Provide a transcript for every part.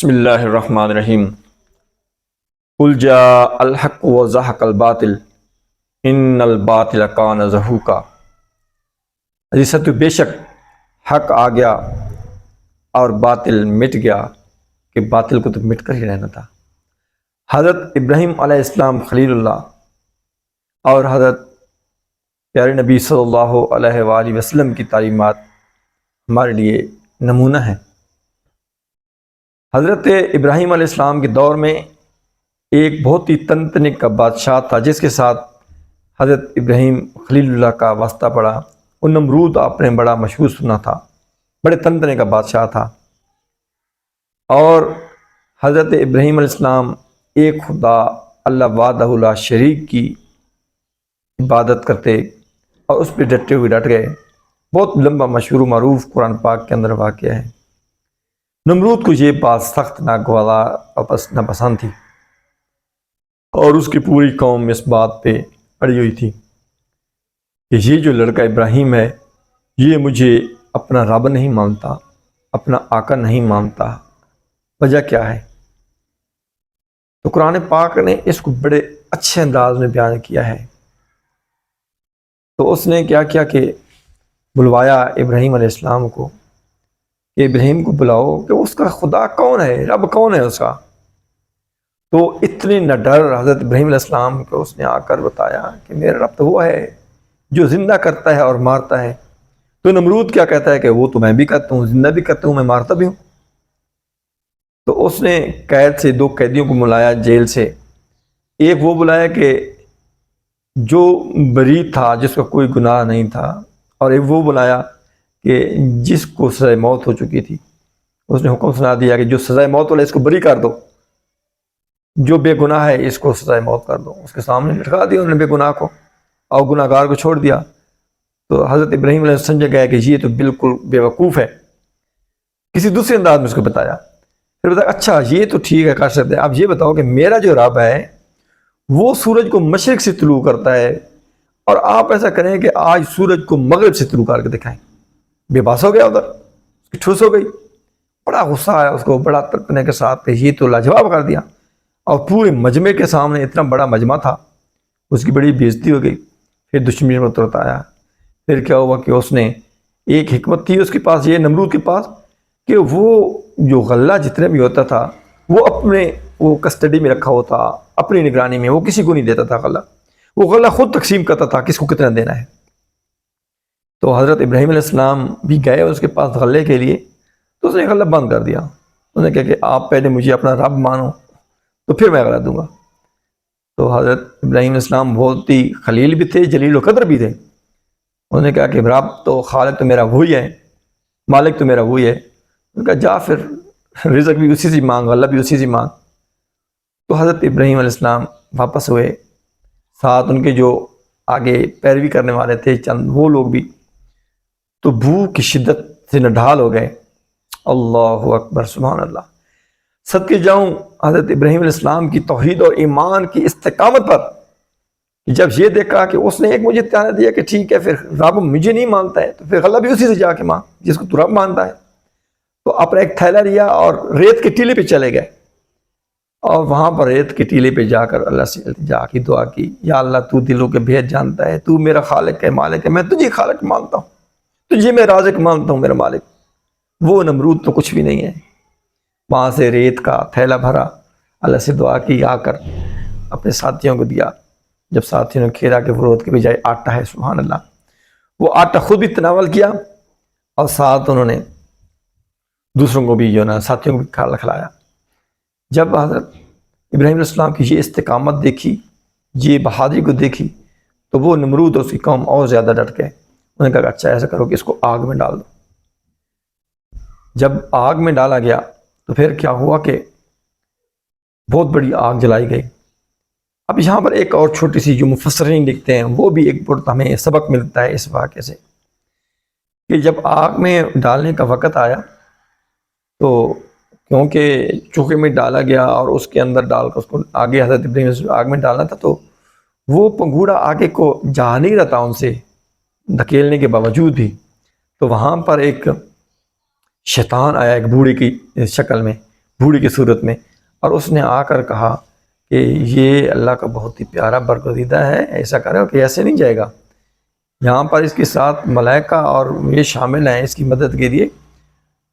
بسم اللہ الرحمن الرحیم قل جاء الحق وزهق الباطل ان الباطل کان زہوقا۔ عزیز ساتھیو، بے شک حق آ گیا اور باطل مٹ گیا کہ باطل کو تو مٹ کر ہی رہنا تھا۔ حضرت ابراہیم علیہ السلام خلیل اللہ اور حضرت پیارے نبی صلی اللہ علیہ وآلہ وسلم کی تعلیمات ہمارے لیے نمونہ ہیں۔ حضرت ابراہیم علیہ السلام کے دور میں ایک بہت ہی تنتنے کا بادشاہ تھا جس کے ساتھ حضرت ابراہیم خلیل اللہ کا واسطہ پڑا۔ وہ نمرود آپ نے بڑا مشہور سنا تھا، بڑے تنتنے کا بادشاہ تھا، اور حضرت ابراہیم علیہ السلام ایک خدا اللہ وحدہ لا شریک کی عبادت کرتے اور اس پہ ڈٹے ہوئے ڈٹ گئے۔ بہت لمبا مشہور و معروف قرآن پاک کے اندر واقعہ ہے۔ نمرود کو یہ بات سخت ناپسند تھی اور اس کی پوری قوم اس بات پہ اڑی ہوئی تھی کہ یہ جو لڑکا ابراہیم ہے یہ مجھے اپنا رب نہیں مانتا، اپنا آقا نہیں مانتا، وجہ کیا ہے؟ تو قرآن پاک نے اس کو بڑے اچھے انداز میں بیان کیا ہے۔ تو اس نے کیا کیا کہ بلوایا ابراہیم علیہ السلام کو کہ ابراہیم کو بلاؤ کہ اس کا خدا کون ہے، رب کون ہے اس کا۔ تو اتنی نہ ڈر حضرت ابراہیم علیہ السلام کو اس نے آ کر بتایا کہ میرا رب تو وہ ہے جو زندہ کرتا ہے اور مارتا ہے۔ تو نمرود کیا کہتا ہے کہ وہ تو میں بھی کرتا ہوں، زندہ بھی کرتا ہوں، میں مارتا بھی ہوں۔ تو اس نے قید سے دو قیدیوں کو بلایا جیل سے، ایک وہ بلایا کہ جو بری تھا، جس کا کوئی گناہ نہیں تھا، اور ایک وہ بلایا کہ جس کو سزائے موت ہو چکی تھی۔ اس نے حکم سنا دیا کہ جو سزائے موت والا اس کو بری کر دو، جو بے گناہ ہے اس کو سزائے موت کر دو۔ اس کے سامنے لٹکا دیا انہوں نے بے گناہ کو اور گناہ گار کو چھوڑ دیا۔ تو حضرت ابراہیم علیہ السلام سمجھ گیا کہ یہ تو بالکل بے وقوف ہے۔ کسی دوسرے انداز میں اس کو بتایا، پھر بتایا اچھا یہ تو ٹھیک ہے کر سکتے ہیں، اب یہ بتاؤ کہ میرا جو رب ہے وہ سورج کو مشرق سے طلوع کرتا ہے اور آپ ایسا کریں کہ آج سورج کو مغرب سے طلوع کر کے دکھائیں۔ بے باس ہو گیا، ادھر اس کی ٹھوس ہو گئی، بڑا غصہ آیا اس کو، بڑا تڑپنے کے ساتھ یہ تو لاجواب کر دیا، اور پورے مجمع کے سامنے، اتنا بڑا مجمع تھا، اس کی بڑی بےزتی ہو گئی۔ پھر دشمنی میں ترت آیا۔ پھر کیا ہوا کہ اس نے ایک حکمت تھی اس کے پاس، یہ نمرود کے پاس، کہ وہ جو غلہ جتنے بھی ہوتا تھا وہ اپنے وہ کسٹڈی میں رکھا ہوتا، اپنی نگرانی میں، وہ کسی کو نہیں دیتا تھا غلہ، وہ غلہ خود تقسیم کرتا تھا کس کو کتنا دینا ہے۔ تو حضرت ابراہیم علیہ السلام بھی گئے اس کے پاس غلے کے لیے، تو اس نے غلہ بند کر دیا۔ انہوں نے کہا کہ آپ پہلے مجھے اپنا رب مانو تو پھر میں غلہ دوں گا۔ تو حضرت ابراہیم علیہ السلام بہت ہی خلیل بھی تھے، جلیل و قدر بھی تھے۔ انہوں نے کہا کہ رب تو خالق تو میرا وہی ہے، مالک تو میرا وہی ہے۔ انہوں نے کہا جا پھر رزق بھی اسی سے مانگ، غلہ بھی اسی سے مانگ۔ تو حضرت ابراہیم علیہ السلام واپس ہوئے، ساتھ ان کے جو آگے پیروی کرنے والے تھے چند وہ لوگ بھی، تو بھوک کی شدت سے نڈھال ہو گئے۔ اللہ اکبر، سبحان اللہ۔ صدقے جاؤں حضرت ابراہیم علیہ السلام کی توحید اور ایمان کی استقامت پر، جب یہ دیکھا کہ اس نے ایک مجھے طعنہ دیا کہ ٹھیک ہے پھر رب مجھے نہیں مانتا ہے تو پھر غلہ بھی اسی سے جا کے مانگ جس کو تو رب مانتا ہے۔ تو اپنا ایک تھیلا لیا اور ریت کے ٹیلے پہ چلے گئے، اور وہاں پر ریت کے ٹیلے پہ جا کر اللہ سے التجا کی، دعا کی، یا اللہ تو دلوں کے بھید جانتا ہے، تو میرا خالق ہے، مالک ہے، میں تجھے خالق مانتا ہوں، تجھے میں رازق مانتا ہوں میرا مالک۔ وہ نمرود تو کچھ بھی نہیں ہے۔ وہاں سے ریت کا تھیلا بھرا، اللہ سے دعا کی، آ کر اپنے ساتھیوں کو دیا۔ جب ساتھیوں نے کھیرا کے فروت کے بجائے آٹا ہے، سبحان اللہ، وہ آٹا خود بھی تناول کیا اور ساتھ انہوں نے دوسروں کو بھی جو نا ساتھیوں کو بھی کھلایا۔ جب حضرت ابراہیم علیہ السلام کی یہ استقامت دیکھی، یہ بہادری کو دیکھی، تو وہ نمرود اور اس کی قوم اور زیادہ ڈٹ گئے۔ انہوں نے کہا اچھا ایسا کرو کہ اس کو آگ میں ڈال دو۔ جب آگ میں ڈالا گیا تو پھر کیا ہوا کہ بہت بڑی آگ جلائی گئی۔ اب یہاں پر ایک اور چھوٹی سی جو مفسرین لکھتے ہیں وہ بھی ایک بڑا ہمیں سبق ملتا ہے اس واقعے سے، کہ جب آگ میں ڈالنے کا وقت آیا تو کیونکہ چوکے میں ڈالا گیا اور اس کے اندر ڈال کر اس کو آگے حضرت ابراہیم آگ میں ڈالنا تھا، تو وہ پنگوڑا آگے کو جا نہیں رہا تھا ان سے دھکیلنے کے باوجود بھی۔ تو وہاں پر ایک شیطان آیا، ایک بوڑھے کی شکل میں، بوڑھی کی صورت میں، اور اس نے آ کر کہا کہ یہ اللہ کا بہت ہی پیارا برگزیدہ ہے، ایسا کرو کہ ایسے نہیں جائے گا، یہاں پر اس کے ساتھ ملائکہ اور یہ شامل ہیں اس کی مدد کے لیے،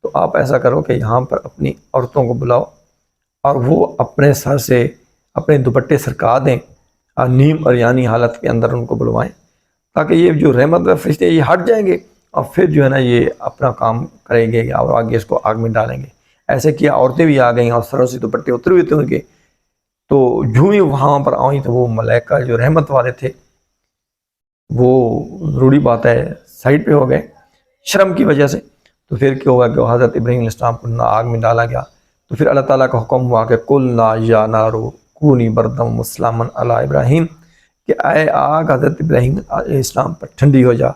تو آپ ایسا کرو کہ یہاں پر اپنی عورتوں کو بلاؤ اور وہ اپنے سر سے اپنے دوپٹے سرکا دیں اور نیم اریانی حالت کے اندر ان کو بلوائیں، تاکہ یہ جو رحمت فرشتے یہ ہٹ جائیں گے اور پھر جو ہے نا یہ اپنا کام کریں گے اور آگے اس کو آگ میں ڈالیں گے۔ ایسے کیا، عورتیں بھی آ گئیں اور سروں سے دوپٹے اترے ہوئے تھے ان کے، تو جو ہی وہاں پر آئیں تو وہ ملائکہ جو رحمت والے تھے وہ روڑی بات ہے سائڈ پہ ہو گئے شرم کی وجہ سے۔ تو پھر کیا ہوا کہ حضرت ابراہیم علیہ السلام کو آگ میں ڈالا گیا، تو پھر اللہ تعالیٰ کا حکم ہوا کہ قلنا یا نار کونی بردم وسلاما علی ابراہیم، کہ اے آگ حضرت ابراہیم علیہ السلام پر ٹھنڈی ہو جا،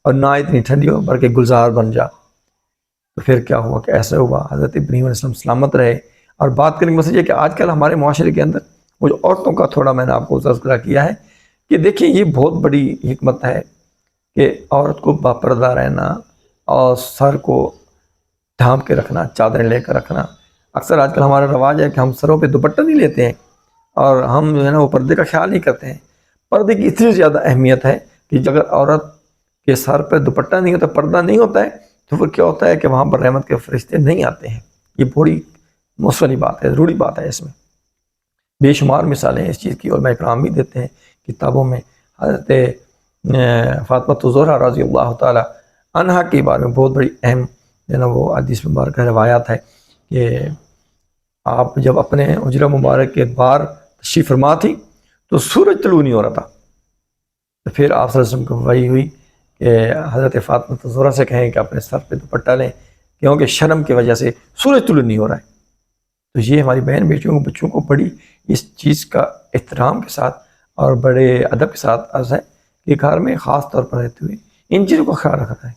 اور نہ اتنی ٹھنڈی ہو بلکہ گلزار بن جا۔ تو پھر کیا ہوا کہ ایسا ہوا، حضرت ابراہیم علیہ السلام سلامت رہے۔ اور بات کرنے کا مقصد یہ کہ آج کل ہمارے معاشرے کے اندر وہ جو عورتوں کا تھوڑا میں نے آپ کو تذکرہ کیا ہے کہ دیکھیں یہ بہت بڑی حکمت ہے کہ عورت کو باپردہ رہنا اور سر کو ڈھانپ کے رکھنا، چادریں لے کر رکھنا۔ اکثر آج کل ہمارا رواج ہے کہ ہم سروں پہ دوپٹہ نہیں لیتے ہیں اور ہم جو ہے نا وہ پردے کا خیال نہیں کرتے ہیں۔ پردے کی اتنی زیادہ اہمیت ہے کہ اگر عورت کے سر پہ دوپٹہ نہیں ہوتا، پردہ نہیں ہوتا ہے، تو پھر کیا ہوتا ہے کہ وہاں پر رحمت کے فرشتے نہیں آتے ہیں۔ یہ بڑی مصنوعی بات ہے، ضروری بات ہے۔ اس میں بے شمار مثالیں ہیں اس چیز کی، اور میں اکرام بھی دیتے ہیں کتابوں میں۔ حضرت فاطمہ زہرا رضی اللہ تعالی عنہا کے بارے میں بہت بڑی اہم جو ہے نا وہ حدیث مبارکہ روایات ہے کہ آپ جب اپنے حجرہ مبارک کے باہر تشریف فرما تھی تو سورج طلوع نہیں ہو رہا تھا، تو پھر آپ صلی اللہ علیہ وسلم کو وحی ہوئی کہ حضرت فاطمہ زہرا سے کہیں کہ اپنے سر پہ دوپٹہ لیں، کیونکہ شرم کی وجہ سے سورج طلوع نہیں ہو رہا ہے۔ تو یہ ہماری بہن بیٹیوں بچوں کو بڑی اس چیز کا احترام کے ساتھ اور بڑے ادب کے ساتھ عرض ہے کہ گھر میں خاص طور پر رہتے ہوئے ان چیزوں کا خیال رکھنا ہے۔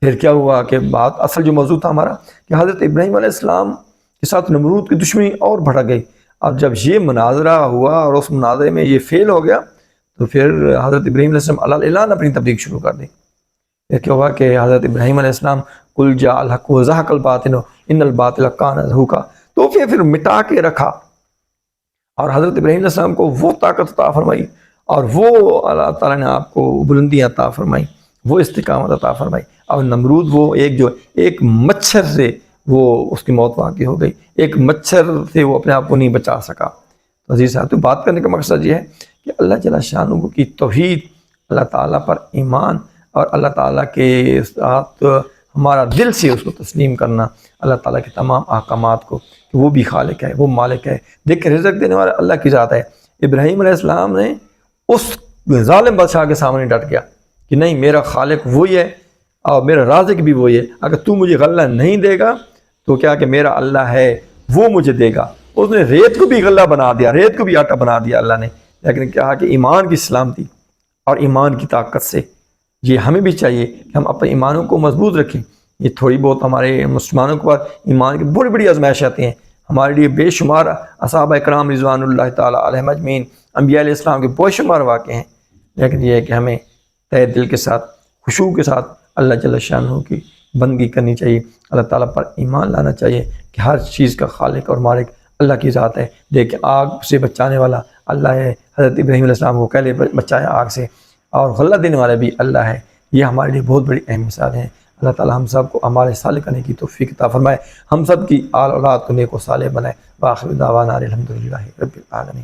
پھر کیا ہوا کہ بات اصل جو موضوع تھا ہمارا کہ حضرت ابراہیم علیہ السلام کے ساتھ نمرود کی دشمنی اور بڑھ گئی۔ اب جب یہ مناظرہ ہوا اور اس مناظرے میں یہ فیل ہو گیا تو پھر حضرت ابراہیم علیہ السلام علی اعلان اپنی تبلیغ شروع کر دی۔ پھر کیا ہوا کہ حضرت ابراہیم علیہ السلام قل جاء الحق وزهق الباطل ان الباطل کان زهوقا، تو پھر مٹا کے رکھا، اور حضرت ابراہیم علیہ السلام کو وہ طاقت عطا فرمائی اور وہ اللہ تعالیٰ نے آپ کو بلندی عطا فرمائی، وہ استقامت عطا فرمائی۔ اور نمرود وہ ایک مچھر سے وہ اس کی موت واقع ہو گئی، ایک مچھر سے وہ اپنے آپ کو نہیں بچا سکا۔ تو عزیز صاحب، تو بات کرنے کا مقصد یہ ہے کہ اللہ جل شانہ کی توحید، اللہ تعالیٰ پر ایمان اور اللہ تعالیٰ کے ساتھ ہمارا دل سے اس کو تسلیم کرنا، اللہ تعالیٰ کے تمام احکامات کو کہ وہ بھی خالق ہے، وہ مالک ہے۔ دیکھ کے رزق دینے والا اللہ کی ذات ہے۔ ابراہیم علیہ السلام نے اس ظالم بادشاہ کے سامنے ڈٹ گیا کہ نہیں، میرا خالق وہی ہے اور میرا رازق بھی وہی ہے، اگر تو مجھے غلہ نہیں دے گا تو کیا کہ میرا اللہ ہے وہ مجھے دے گا۔ اس نے ریت کو بھی غلہ بنا دیا، ریت کو بھی آٹا بنا دیا اللہ نے، لیکن کہا کہ ایمان کی سلامتی اور ایمان کی طاقت سے یہ ہمیں بھی چاہیے کہ ہم اپنے ایمانوں کو مضبوط رکھیں۔ یہ تھوڑی بہت ہمارے مسلمانوں کے پاس ایمان کی بڑی بڑی آزمائش آتی ہیں، ہمارے لیے بے شمار اصحابہ اکرام رضوان اللہ تعالیٰ علیہم اجمعین، انبیاء علیہ السلام کے بے شمار واقع ہیں، لیکن یہ ہے کہ ہمیں تہ دل کے ساتھ خشوع کے ساتھ اللہ جل شانہ کی بندگی کرنی چاہیے، اللہ تعالیٰ پر ایمان لانا چاہیے کہ ہر چیز کا خالق اور مالک اللہ کی ذات ہے۔ دیکھ آگ سے بچانے والا اللہ ہے، حضرت ابراہیم علیہ السلام کو پہلے بچایا آگ سے، اور غلہ دینے والا بھی اللہ ہے۔ یہ ہمارے لیے بہت بڑی اہم مثال ہیں۔ اللہ تعالیٰ ہم سب کو ہمارے صالح کرنے کی توفیق عطا فرمائے، ہم سب کی آل اولاد کو نیک و صالح بنائے۔ وآخر دعوانا الحمدللہ رب العالمین۔